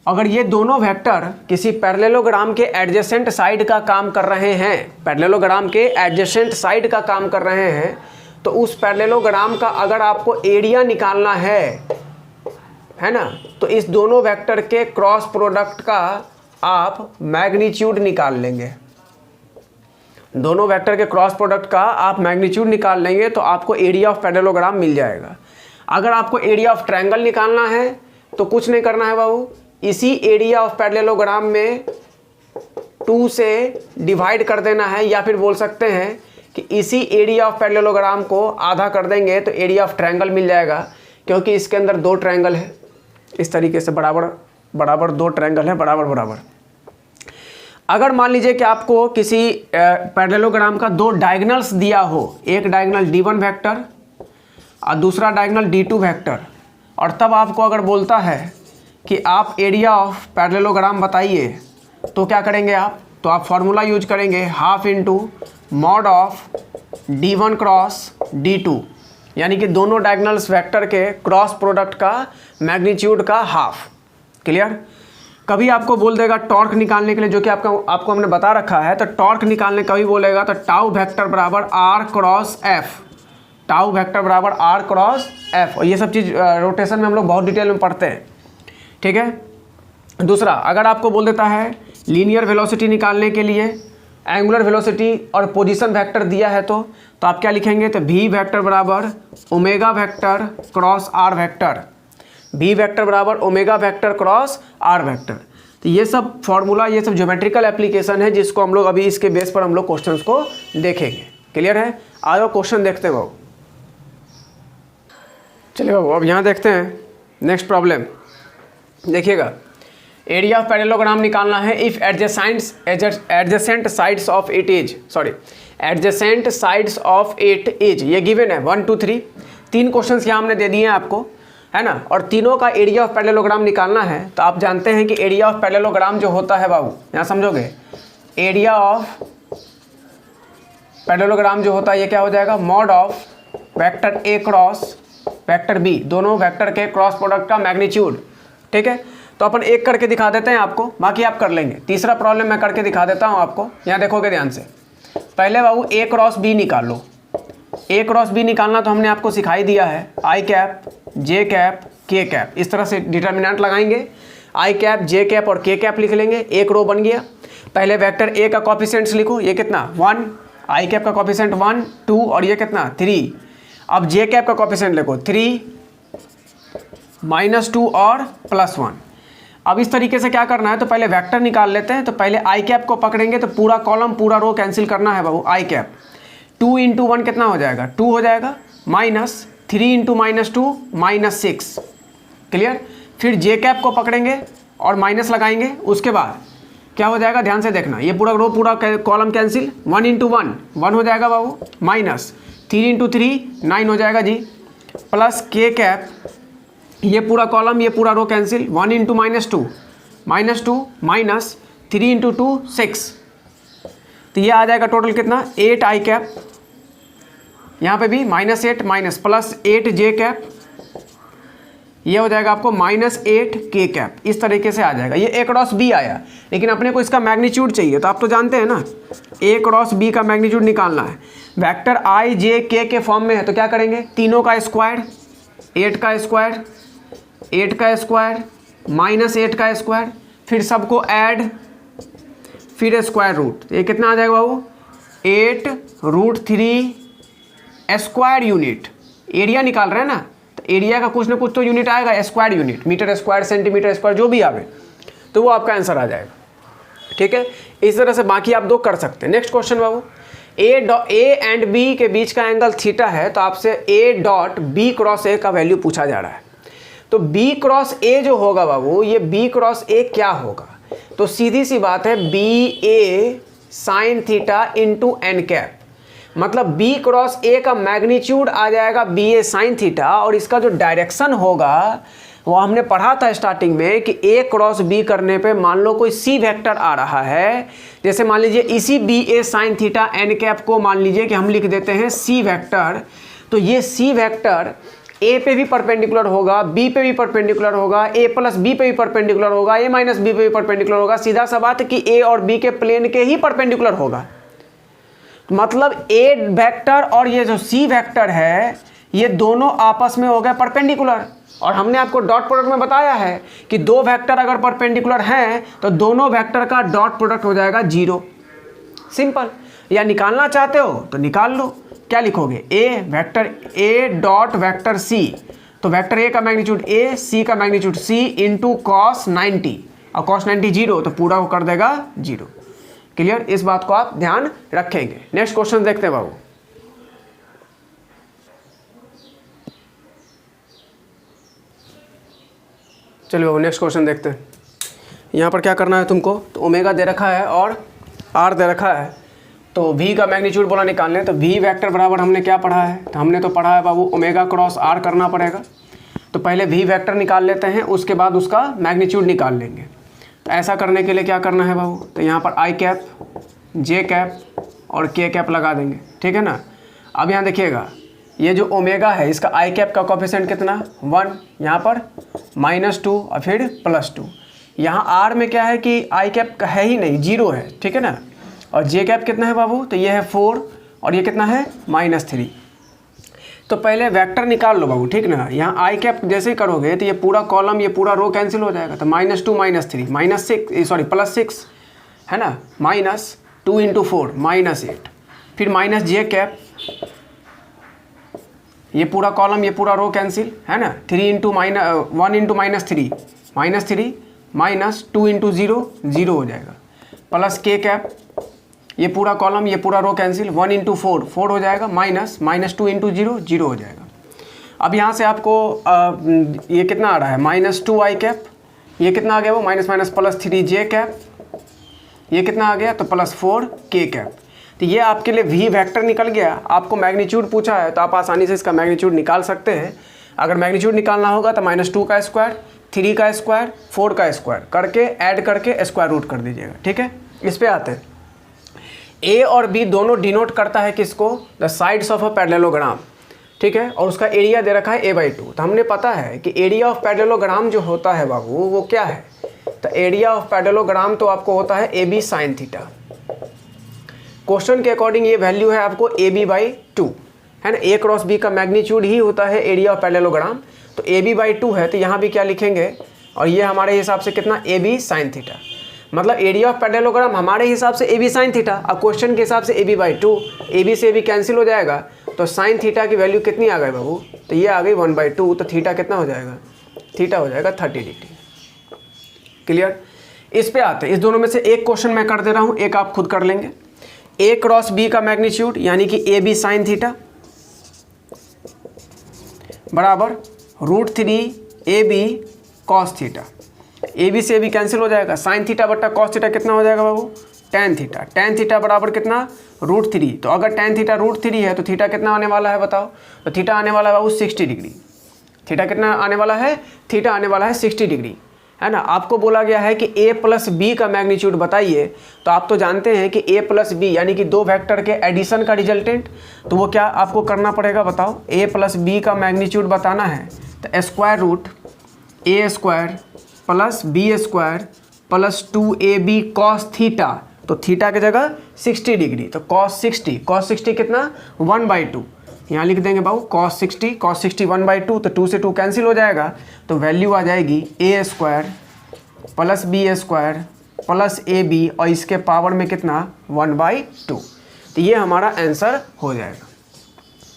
अगर ये दोनों वेक्टर किसी पैरेललोग्राम के एडजेसेंट साइड का काम कर रहे हैं, पैरेललोग्राम के एडजेसेंट साइड का काम कर रहे हैं, तो उस पैरेललोग्राम का अगर आपको एरिया निकालना है ना, तो इस दोनों वेक्टर के क्रॉस प्रोडक्ट का आप मैग्नीट्यूड निकाल लेंगे, दोनों वेक्टर के क्रॉस प्रोडक्ट का आप मैग्नीट्यूड निकाल लेंगे तो आपको एरिया ऑफ पैरेललोग्राम मिल जाएगा। अगर आपको एरिया ऑफ ट्रायंगल निकालना है तो कुछ नहीं करना है बाबू, इसी एरिया ऑफ पैरेललोग्राम में 2 से डिवाइड कर देना है, या फिर बोल सकते हैं कि इसी एरिया ऑफ पैरेललोग्राम को आधा कर देंगे तो एरिया ऑफ ट्रायंगल मिल जाएगा, क्योंकि इसके अंदर 2 ट्रायंगल है। इस तरीके से बराबर बराबर 2 ट्रायंगल है, बराबर बराबर। अगर मान लीजिए कि आपको किसी पैरेललोग्राम का 2 डायगोनल्स दिया हो, एक डायगोनल D1 वेक्टर और दूसरा डायगोनल D2 वेक्टर, और तब आपको अगर बोलता है कि आप एरिया ऑफ पैरेललोग्राम बताइए, तो क्या करेंगे आप? तो आप फॉर्मूला यूज करेंगे half into mod of D1 cross D2, यानी कि दोनों डायगोनल्स वेक्टर के क्रॉस प्रोडक्ट का मैग्नीट्यूड का हाफ। क्लियर? कभी आपको बोल देगा टॉर्क निकालने के लिए, जो कि आपको हमने बता रखा है, तो टॉर्क निकालने कभी बोलेगा तो टाउ वेक्टर बराबर R cross F, tau vector बराबर R क्रॉस F, और ये सब चीज़ रोटेशन में हम लोग बहुत डिटेल में पढ़ते हैं। ठीक है। दूसरा, अगर आपको बोल देता है लीनियर वेलोसिटी निकालने के लिए एंगुलर वेलोसिटी और पोजीशन वेक्टर दिया है, तो आप क्या लिखेंगे? तो V वेक्टर बराबर omega vector cross R vector, V vector बराबर omega vector cross R vector. तो ये सब फॉर्मूला, ये सब ज्योमेट्रिकल एप्लीकेशन है, जिसको हम लोग अभी इसके बेस पर हम लोग क्वेश्चंस को देखेंगे। क्लियर है? आओ क्वेश्चन देखते हैं बाबू। चलिए बाबू, अब यहाँ देखते हैं नेक्स्ट प्रॉब्लम। देखिएगा, एरिया ऑफ पैरेललोग्राम निकालना है if adjacent sides of it is, adjacent sides of it is, ये गिवन है 1 2 3, 3 क्वेश्चंस यहाँ हमने दे दिए हैं आपको, है ना, और तीनों का एरिया ऑफ पैरेललोग्राम निकालना है। तो आप जानते हैं कि एरिया ऑफ पैरेललोग्राम जो होता है बाबू, यहाँ समझोगे, एरिया ऑफ पैरेललोग्राम जो होता है ये क्या हो जाएगा? Mod of vector A cross vector B, दोनों वेक्टर के क्रॉस प्रोडक्ट का मैग्नीट्यूड। ठीक है, तो अपन एक करके दिखा देते हैं आपको, बाकी आप कर लेंगे। तीसरा प्रॉब्लम मैं करके दिखा देता हूँ आपको, यहाँ देखोगे ध्यान से। पहले बाबू A क्रॉस B निकाल लो। A क्रॉस B निकालना तो हमने आपको सिखाई दिया है, I cap J cap K cap, इस तरह से डिटर्मिनेंट लगाएंगे, I कैप J कैप और K कैप लिख लेंगे, एक रो बन गया। पहले वेक्टर A का कोफिशिएंट्स लिखो, ये कितना 1, I कैप का कोफिशिएंट 1 2 और ये कितना 3। अब J कैप का कोफिशिएंट लिखो 3 -2 और +1। अब इस तरीके से क्या करना है, तो पहले वेक्टर निकाल लेते हैं। तो पहले आई कैप को पकड़ेंगे तो पूरा कॉलम पूरा रो कैंसिल करना है बाबू। आई कैप 2 × 1 कितना हो जाएगा? 2 हो जाएगा, -3 × -2 -6। क्लियर? फिर जे कैप को पकड़ेंगे और माइनस लगाएंगे, उसके बाद क्या हो जाएगा? ध्यान से देखना, ये पूरा रो पूरा कॉलम कैंसिल, 1 × 1 1 हो जाएगा बाबू, -3 × 3 9 हो जाएगा जी, प्लस के कैप, ये पूरा कॉलम ये पूरा रो कैंसिल, 1 × -2 -3 × 2 6। तो ये आ जाएगा टोटल कितना? 8 आई कैप, यहाँ पे भी -8 माइनस प्लस 8 जे कैप, ये हो जाएगा आपको -8 के कैप। इस तरीके से आ जाएगा। ये A क्रॉस B आया, लेकिन अपने को इसका मैग्नीट्यूड चाहिए। तो आप तो जानते हैं ना, A क्रॉस B का मैग्नीट्यूड निकालना है। वेक्टर I J K के फॉर्म में है, तो क्या करेंगे? तीनों का स्क्वायर, 8 का स्क्वायर, 8 का स्क्वायर -8 का स्क्वायर, फिर सबको ऐड, फिर स्क्वायर रूट। ये कितना आ जाएगा बाबू? 8√3 स्क्वायर यूनिट। एरिया निकाल रहे हैं ना, तो एरिया का कुछ ना कुछ तो यूनिट आएगा, square unit, metre square, centimetre square, जो भी आवे तो वो आपका आंसर आ जाएगा। ठीक है, इस तरह से बाकी आप 2 कर सकते हैं। नेक्स्ट क्वेश्चन बाबू, ए एंड बी के बीच का एंगल थीटा है, तो आपसे A dot B cross A का वैल्यू पूछा जा रहा है। तो B क्रॉस A जो होगा बाबू, ये B क्रॉस A क्या होगा? तो सीधी सी बात है, BA sine theta into N cap, मतलब B क्रॉस A का मैग्नीट्यूड आ जाएगा BA साइन थीटा, और इसका जो डायरेक्शन होगा वो हमने पढ़ा था स्टार्टिंग में कि A क्रॉस B करने पे मान लो कोई C वेक्टर आ रहा है, जैसे मान लीजिए इसी BA sine theta N cap को मान लीजिए कि हम लिख देते हैं C वेक्टर, तो ये C वेक्टर A पे भी परपेंडिकुलर होगा, B पे भी परपेंडिकुलर होगा, A प्लस B पे भी परपेंडिकुलर होगा, A माइनस B पे भी परपेंडिकुलर होगा। सीधा सा बात है कि A और B के प्लेन के ही परपेंडिकुलर होगा। मतलब A वेक्टर और ये जो C वेक्टर है, ये दोनों आपस में हो गए परपेंडिकुलर। और हमने आपको डॉट प्रोडक्ट में बताया है कि 2 वेक्टर अगर परपेंडिकुलर हैं तो दोनों वेक्टर का डॉट प्रोडक्ट हो जाएगा 0। सिंपल। या निकालना चाहते हो तो निकाल लो। क्या लिखोगे? A vector A dot vector C तो वेक्टर ए का मैग्नीट्यूड ए, सी का मैग्नीट्यूड सी इंटू कॉस 90, और कॉस 90 जीरो, तो पूरा वो कर देगा जीरो। क्लियर, इस बात को आप ध्यान रखेंगे। नेक्स्ट क्वेश्चन देखते हैं बाबू। चलिए बाबू नेक्स्ट क्वेश्चन देखते हैं। यहाँ पर क्या करना है तुमको, तो ओमेगा दे रखा है और आर दे रखा है, तो v का मैग्नीट्यूड बोला निकालने, तो v वेक्टर बराबर हमने क्या पढ़ा है, तो हमने तो पढ़ा है बाबू ओमेगा क्रॉस r करना पड़ेगा। तो पहले v वेक्टर निकाल लेते हैं, उसके बाद उसका मैग्नीट्यूड निकाल लेंगे। तो ऐसा करने के लिए क्या करना है बाबू, तो यहाँ पर i कैप, j कैप और k कैप लगा देंगे, ठीक है ना। अब यहाँ देखिएगा, ये जो ओमेगा है इसका i कैप का कोफिशिएंट कितना 1, यहाँ पर -2 और फिर +2। यहाँ r में क्या है कि i कैप है ही नहीं, जीरो है, ठीक है ना। और j कैप कितना है बाबू, तो ये है 4 और ये कितना है -3। तो पहले वेक्टर निकाल लो बाबू, ठीक ना। यहाँ i कैप जैसे ही करोगे तो ये पूरा कॉलम, ये पूरा रो कैंसिल हो जाएगा, तो -2 -3 +6 है ना, -2 × 4 -8, फिर -j कैप, ये पूरा कॉलम, ये पूरा रो कैंसिल है ना, 1 × -3 -2 × 0 0 हो जाएगा, प्लस k कैप, ये पूरा कॉलम, ये पूरा रो कैंसिल, 1 × 4 4 हो जाएगा, -2 × 0 0 हो जाएगा। अब यहाँ से आपको ये कितना आ रहा है, -2i कैप, ये कितना आ गया वो +3j कैप, ये कितना आ गया तो +4k कैप। तो ये आपके लिए v वेक्टर निकल गया। आपको मैग्नीट्यूड पूछा है तो आप आसानी से इसका मैग्नीट्यूड निकाल सकते हैं। अगर मैग्नीट्यूड निकालना होगा तो -2 का स्क्वायर, 3 का स्क्वायर, 4 का स्क्वायर करके ऐड करके स्क्वायर रूट कर दीजिएगा, ठीक है। इस पे आते हैं, a और b दोनों डिनोट करता है किसको, the sides of a parallelogram, ठीक है। और उसका एरिया दे रखा है a/2। तो हमने पता है कि एरिया ऑफ पैरेललोग्राम जो होता है बाबू वो क्या है, तो एरिया ऑफ पैरेललोग्राम तो आपको होता है AB sin थीटा। क्वेश्चन के अकॉर्डिंग ये वैल्यू है आपको AB/2 है ना। a क्रॉस b का मैग्नीट्यूड ही होता है एरिया ऑफ पैरेललोग्राम, तो AB/2 है, तो यहाँ भी क्या लिखेंगे, और ये हमारे हिसाब से कितना AB sin थीटा, मतलब एरिया ऑफ पैरेललोग्राम हमारे हिसाब से AB sin थीटा। अब क्वेश्चन के हिसाब से AB/2, AB से AB कैंसिल हो जाएगा, तो sin थीटा की वैल्यू कितनी आ गई बाबू, तो ये आ गई 1/2, तो थीटा कितना हो जाएगा, थीटा हो जाएगा 30 डिग्री। क्लियर। इस पे आते हैं, इस दोनों में से एक क्वेश्चन मैं कर दे रहा हूँ, एक आप खुद कर लेंगे। a क्रॉस b का मैग्नीट्यूड यानी कि AB sin थीटा बराबर √3 AB cos थीटा। AB से AB कैंसिल हो जाएगा, sin थीटा बट्टा cos थीटा कितना हो जाएगा बाबू, tan थीटा। tan थीटा बराबर कितना √3, तो अगर tan थीटा √3 है तो थीटा कितना आने वाला है बताओ, तो थीटा आने वाला है बाबू 60 डिग्री। थीटा कितना आने वाला है, थीटा आने वाला है 60 डिग्री, है ना। आपको बोला गया है कि a प्लस बी का मैग्नीट्यूड बताइए, तो आप तो जानते हैं कि a प्लस बी यानी कि दो वेक्टर के एडिशन का रिजल्टेंट, तो वो क्या आपको करना पड़ेगा बताओ, a प्लस बी का मैग्नीट्यूड बताना है, तो square root a square plus b square plus 2ab cos theta, तो थीटा की जगह 60 डिग्री, तो कॉस 60 कितना 1/2, यहाँ लिख देंगे बाबू cos 60 1/2, तो 2 से 2 कैंसिल हो जाएगा, तो वैल्यू आ जाएगी a square plus b square plus ab और इसके पावर में कितना 1/2, तो ये हमारा आंसर हो जाएगा।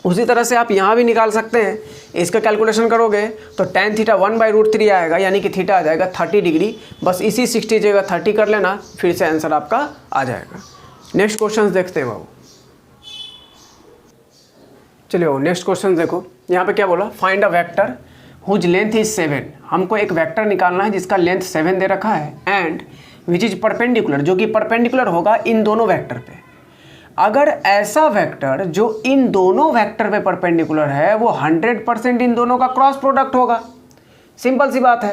उसी तरह से आप यहाँ भी निकाल सकते हैं, इसका कैलकुलेशन करोगे तो tan थीटा 1/√3 आएगा, यानी कि थीटा आ जाएगा 30 डिग्री। बस इसी 60 जगह 30 कर लेना, फिर से आंसर आपका आ जाएगा। नेक्स्ट क्वेश्चन देखते हैं बाबू। चलिए नेक्स्ट क्वेश्चन देखो, यहाँ पे क्या बोला, find a vector whose length is 7। हमको एक वेक्टर निकालना है जिसका लेंथ 7 दे रखा है, एंड विच इज परपेंडिकुलर, जो कि परपेंडिकुलर होगा इन दोनों वेक्टर पे। अगर ऐसा वेक्टर जो इन दोनों वेक्टर पे परपेंडिकुलर है वो 100% इन दोनों का क्रॉस प्रोडक्ट होगा। सिंपल सी बात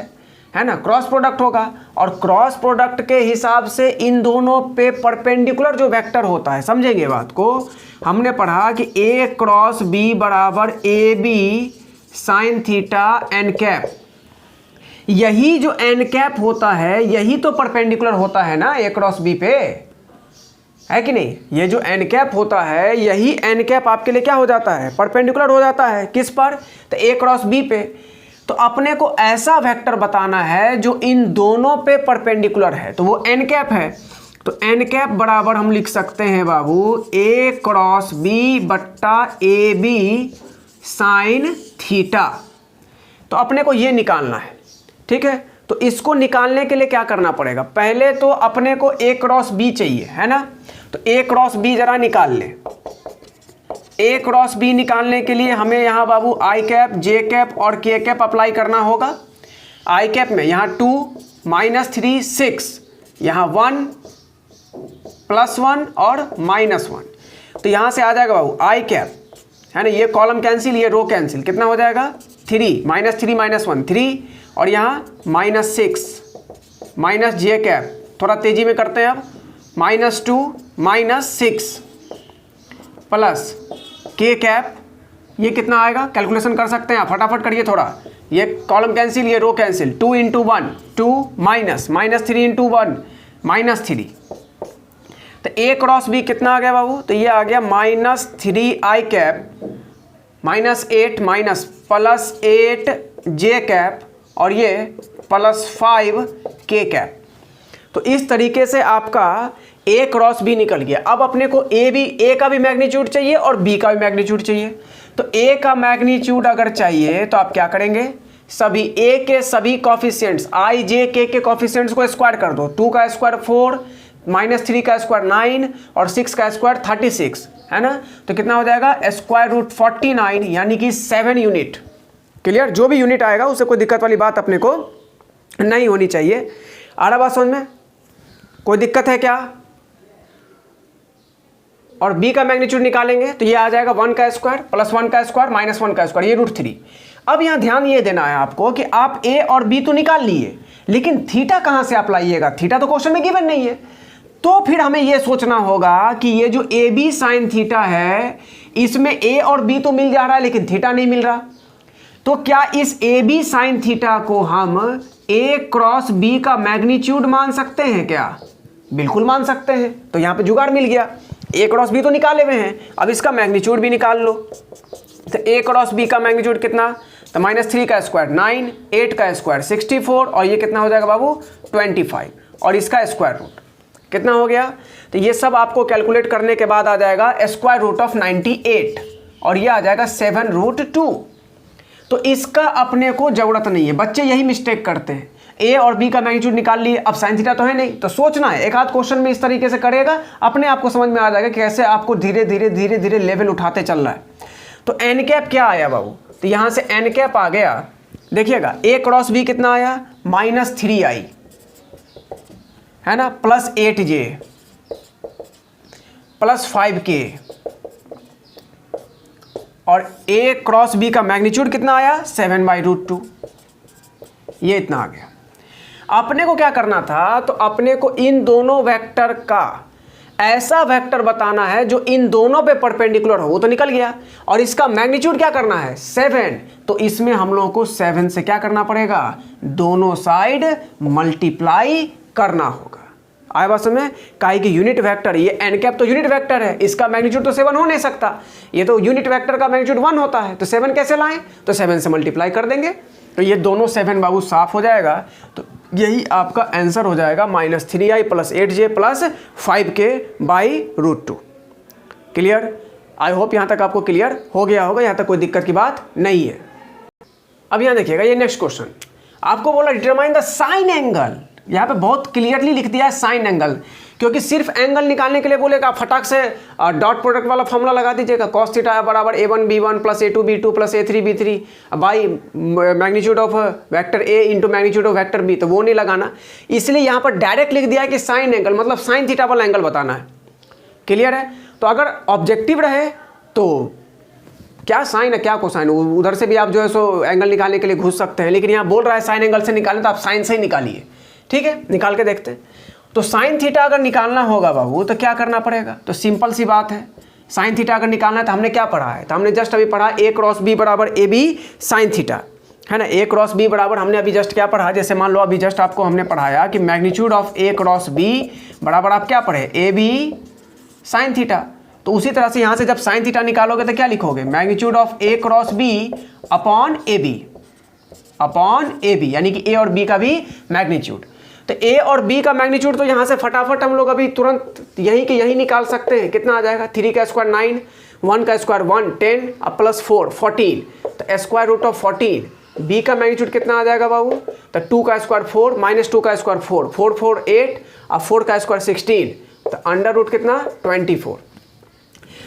है ना, क्रॉस प्रोडक्ट होगा, और क्रॉस प्रोडक्ट के हिसाब से इन दोनों पे परपेंडिकुलर जो वेक्टर होता है, समझेंगे बात को। हमने पढ़ा कि a क्रॉस b बराबर AB sin theta n cap, यही जो n कैप होता है यही तो परपेंडिकुलर होता है ना a क्रॉस b पे, है कि नहीं। ये जो n कैप होता है यही n कैप आपके लिए क्या हो जाता है, परपेंडिकुलर हो जाता है, किस पर, तो a क्रॉस b पे। तो अपने को ऐसा वेक्टर बताना है जो इन दोनों पे परपेंडिकुलर है, तो वो n कैप है। तो n कैप बराबर हम लिख सकते हैं बाबू a क्रॉस b बट्टा AB साइन थीटा। तो अपने को ये निकालना है, ठीक है। तो इसको निकालने के लिए क्या करना पड़ेगा, पहले तो अपने को A क्रॉस B चाहिए, है ना। तो A क्रॉस B जरा निकाल ले। A क्रॉस B निकालने के लिए हमें यहाँ बाबू I कैप, J कैप और K कैप अप्लाई करना होगा। I कैप में यहाँ 2 -3 6, यहाँ 1 +1 और -1, तो यहाँ से आ जाएगा बाबू I कैप, है ना। ये कॉलम कैंसिल, ये रो कैंसिल, कितना हो जाएगा 3 -3 -1 3, और यहाँ -6 -J कैप, थोड़ा तेजी में करते हैं अब, -2 -6 प्लस K कैप, ये कितना आएगा कैलकुलेशन कर सकते हैं आप, फटाफट करिए थोड़ा। ये कॉलम कैंसिल, ये रो कैंसिल, 2 × 1 2 -3 × 1 -3, तो A क्रॉस B कितना आ गया बाबू, तो ये आ गया -3I cap -8 minus +8 J cap और ये +5 K कैप। तो इस तरीके से आपका A क्रॉस B निकल गया। अब अपने को A का भी मैग्नीट्यूड चाहिए और B का भी मैग्नीट्यूड चाहिए। तो A का मैग्नीट्यूड अगर चाहिए तो आप क्या करेंगे, सभी A के सभी कॉफिशिएंट्स I J K के कॉफिशिएंट्स को स्क्वायर कर दो। 2 का स्क्वायर 4, -3 का स्क्वायर 9 और 6 का स्क्वायर 36, है ना। तो कितना हो जाएगा √49 यानी कि 7 यूनिट। क्लियर, जो भी यूनिट आएगा उससे कोई दिक्कत वाली बात अपने को नहीं होनी चाहिए। आ रहा बात समझ में, कोई दिक्कत है क्या। और B का मैग्नीट्यूड निकालेंगे तो ये आ जाएगा 1 का स्क्वायर +1 का स्क्वायर -1 का स्क्वायर, ये √3। अब यहाँ ध्यान ये देना है आपको कि आप A और B तो निकाल लिए, लेकिन थीटा कहाँ से आप लाइएगा, थीटा तो क्वेश्चन में गिवन नहीं है। तो फिर हमें ये सोचना होगा कि ये जो AB sin थीटा है, इसमें A और B तो मिल जा रहा है लेकिन थीटा नहीं मिल रहा। तो क्या इस AB sin थीटा को हम A क्रॉस B का मैग्नीट्यूड मान सकते हैं क्या, बिल्कुल मान सकते हैं। तो यहाँ पे जुगाड़ मिल गया, A क्रॉस B तो निकाले हुए हैं, अब इसका मैग्नीट्यूड भी निकाल लो। तो A क्रॉस B का मैग्नीट्यूड कितना, तो -3 का स्क्वायर 9, 8 का स्क्वायर 64 और ये कितना हो जाएगा बाबू 25 और इसका स्क्वायर रूट कितना हो गया। तो ये सब आपको कैलकुलेट करने के बाद आ जाएगा √98 और ये आ जाएगा 7√2। तो इसका अपने को जरूरत नहीं है, बच्चे यही मिस्टेक करते हैं। A और B का मैग्नीट्यूड निकाल लिए, अब साइन थीटा तो है नहीं, तो सोचना है एक आध क्वेश्चन में इस तरीके से करेगा, अपने आप को समझ में आ जाएगा कैसे आपको धीरे धीरे लेवल उठाते चल रहा है। तो n कैप क्या आया बाबू, तो यहाँ से n कैप आ गया, देखिएगा A क्रॉस B कितना आया -3I, है ना, +8J +5K और A क्रॉस B का मैग्नीट्यूड कितना आया 7/√2, ये इतना आ गया। अपने को क्या करना था, तो अपने को इन दोनों वेक्टर का ऐसा वेक्टर बताना है जो इन दोनों पे परपेंडिकुलर हो, वो तो निकल गया। और इसका मैग्नीट्यूड क्या करना है 7, तो इसमें हम लोगों को 7 से क्या करना पड़ेगा, दोनों साइड मल्टीप्लाई करना होगा। आए बात समझ, काहे की यूनिट वेक्टर, ये n कैप तो यूनिट वेक्टर है, इसका मैग्नीट्यूड तो 7 हो नहीं सकता, ये तो यूनिट वेक्टर का मैग्नीट्यूड 1 होता है, तो 7 कैसे लाएं, तो 7 से मल्टीप्लाई कर देंगे, तो ये दोनों 7 बाबू साफ हो जाएगा। तो यही आपका आंसर हो जाएगा -3I + 8J + 5K/√2। Clear, I hope यहाँ तक आपको क्लियर हो गया होगा, यहाँ तक कोई दिक्कत की बात नहीं है। अब यहाँ देखिएगा, ये नेक्स्ट क्वेश्चन आपको बोला डिटरमाइन द साइन एंगल, यहाँ पे बहुत क्लियरली लिख दिया है साइन एंगल, क्योंकि सिर्फ एंगल निकालने के लिए बोलेगा फटाक से डॉट प्रोडक्ट वाला फॉर्मूला लगा दीजिएगा, cos theta = A1B1 + A2B2 + A3B3 by magnitude of vector A into magnitude of vector B, तो वो नहीं लगाना। इसलिए यहाँ पर डायरेक्ट लिख दिया है कि साइन एंगल मतलब साइन थीटा वाला एंगल बताना है। क्लियर है, तो अगर ऑब्जेक्टिव रहे तो क्या साइन है क्या कोसाइन, उधर से भी आप जो है सो एंगल निकालने के लिए घुस सकते हैं, लेकिन यहाँ बोल रहा है साइन एंगल से निकालें, तो आप साइन से ही निकालिए। ठीक है, निकाल के देखते हैं। तो साइन थीटा अगर निकालना होगा बाबू तो क्या करना पड़ेगा, तो सिंपल सी बात है, साइन थीटा अगर निकालना है तो हमने क्या पढ़ा है, तो हमने जस्ट अभी पढ़ा A cross B = AB sine theta, है ना। A क्रॉस B बराबर हमने अभी जस्ट क्या पढ़ा, जैसे मान लो अभी जस्ट आपको हमने पढ़ाया कि magnitude of A cross B बराबर आप क्या पढ़े AB साइन थीटा। तो उसी तरह से यहाँ से जब साइन थीटा निकालोगे तो क्या लिखोगे, magnitude of A cross B upon AB यानी कि A और B का भी मैग्नीट्यूड। तो A और B का मैग्नीट्यूड तो यहाँ से फटाफट हम लोग अभी तुरंत यही के यही निकाल सकते हैं। कितना आ जाएगा, 3 का स्क्वायर 9, 1 का स्क्वायर 1 10 +4 14, तो स्क्वायर रूट ऑफ 14 बी का मैग्नीट्यूड कितना आ जाएगा बाबू, तो 2 का स्क्वायर 4 माइनस 2 का स्क्वायर 4, 4 4 8 और 4 का स्क्वायर 16, तो अंडर रूट कितना 24।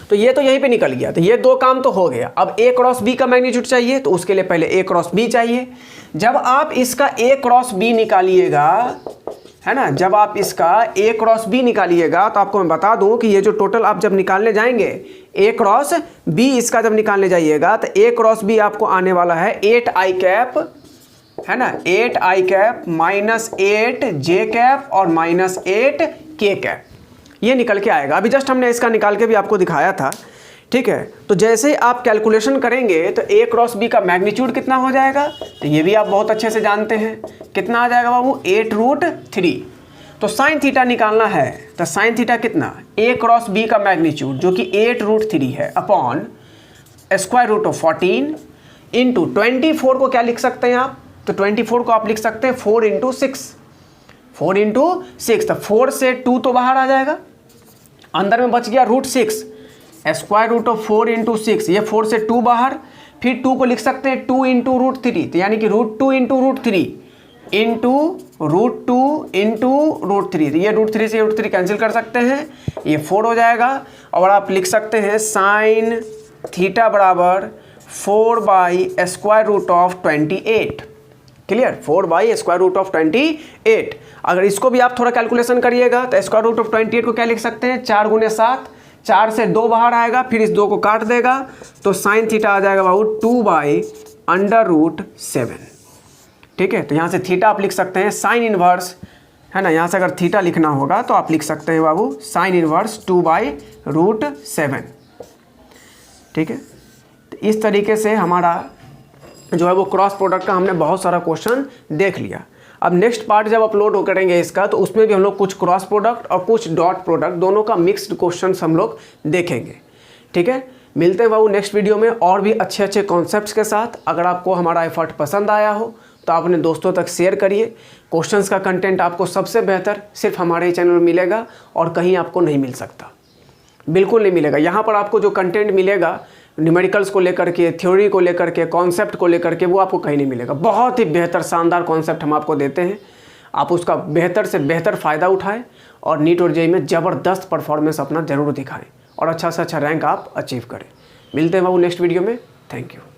तो ये तो यहीं पे निकल गया, तो ये दो काम तो हो गया। अब ए क्रॉस बी का मैग्नीट्यूड चाहिए, तो उसके लिए पहले ए क्रॉस बी चाहिए। जब आप इसका ए क्रॉस बी निकालिएगा, है ना, जब आप इसका ए क्रॉस बी निकालिएगा, तो आपको मैं बता दूं कि ये जो टोटल आप जब निकालने जाएंगे ए क्रॉस बी, इसका जब निकालने जाइएगा तो ए क्रॉस बी आपको आने वाला है 8i कैप, है ना, 8i cap minus 8j cap और माइनस 8k कैप, ये निकल के आएगा। अभी जस्ट हमने इसका निकाल के भी आपको दिखाया था, ठीक है। तो जैसे आप कैलकुलेशन करेंगे तो ए क्रॉस बी का मैग्नीट्यूड कितना हो जाएगा, तो ये भी आप बहुत अच्छे से जानते हैं, कितना आ जाएगा बाबू 8√3। तो साइन थीटा निकालना है, तो साइन थीटा कितना, ए क्रॉस बी का मैग्नीट्यूड जो कि 8√3 है upon square root of 14 into 24 को क्या लिख सकते हैं आप, तो 24 को आप लिख सकते हैं 4 इंटू 6, 4 इंटू 6, तो 4 से 2 तो बाहर आ जाएगा, अंदर में बच गया √6, स्क्वायर रूट ऑफ 4 इंटू 6, ये 4 से 2 बाहर, फिर 2 को लिख सकते हैं 2 इंटू √3, तो यानी कि √2 इंटू √3 इंटू √2 इंटू √3, तो ये √3 से √3 कैंसिल कर सकते हैं, ये 4 हो जाएगा। और आप लिख सकते हैं साइन थीटा बराबर 4 by square root of 28, clear, 4 by square root of 28। अगर इसको भी आप थोड़ा कैलकुलेशन करिएगा तो स्क्वायर रूट ऑफ 28 को क्या लिख सकते हैं, 4 गुने 7, 4 से 2 बाहर आएगा, फिर इस 2 को काट देगा, तो साइन थीटा आ जाएगा बाबू 2 बाई √7, ठीक है। तो यहाँ से थीटा आप लिख सकते हैं साइन इनवर्स, है ना, यहाँ से अगर थीटा लिखना होगा तो आप लिख सकते हैं बाबू साइन इनवर्स 2 बाई √7, ठीक है। तो इस तरीके से हमारा जो है वो क्रॉस प्रोडक्ट का हमने बहुत सारा क्वेश्चन देख लिया। अब नेक्स्ट पार्ट जब अपलोड करेंगे इसका, तो उसमें भी हम लोग कुछ क्रॉस प्रोडक्ट और कुछ डॉट प्रोडक्ट दोनों का मिक्स्ड क्वेश्चन हम लोग देखेंगे, ठीक है। मिलते हैं बाबू नेक्स्ट वीडियो में और भी अच्छे अच्छे कॉन्सेप्ट्स के साथ। अगर आपको हमारा एफर्ट पसंद आया हो तो आप अपने दोस्तों तक शेयर करिए। क्वेश्चंस का कंटेंट आपको सबसे बेहतर सिर्फ हमारे ही चैनल में मिलेगा और कहीं आपको नहीं मिल सकता, बिल्कुल नहीं मिलेगा। यहाँ पर आपको जो कंटेंट मिलेगा न्यूमेरिकल्स को लेकर के, थ्योरी को लेकर के, कॉन्सेप्ट को लेकर के, वो आपको कहीं नहीं मिलेगा। बहुत ही बेहतर शानदार कॉन्सेप्ट हम आपको देते हैं, आप उसका बेहतर से बेहतर फ़ायदा उठाएं और नीट और जेईई में ज़बरदस्त परफॉर्मेंस अपना ज़रूर दिखाएं और अच्छा से अच्छा रैंक आप अचीव करें। मिलते हैं बाबू नेक्स्ट वीडियो में, थैंक यू।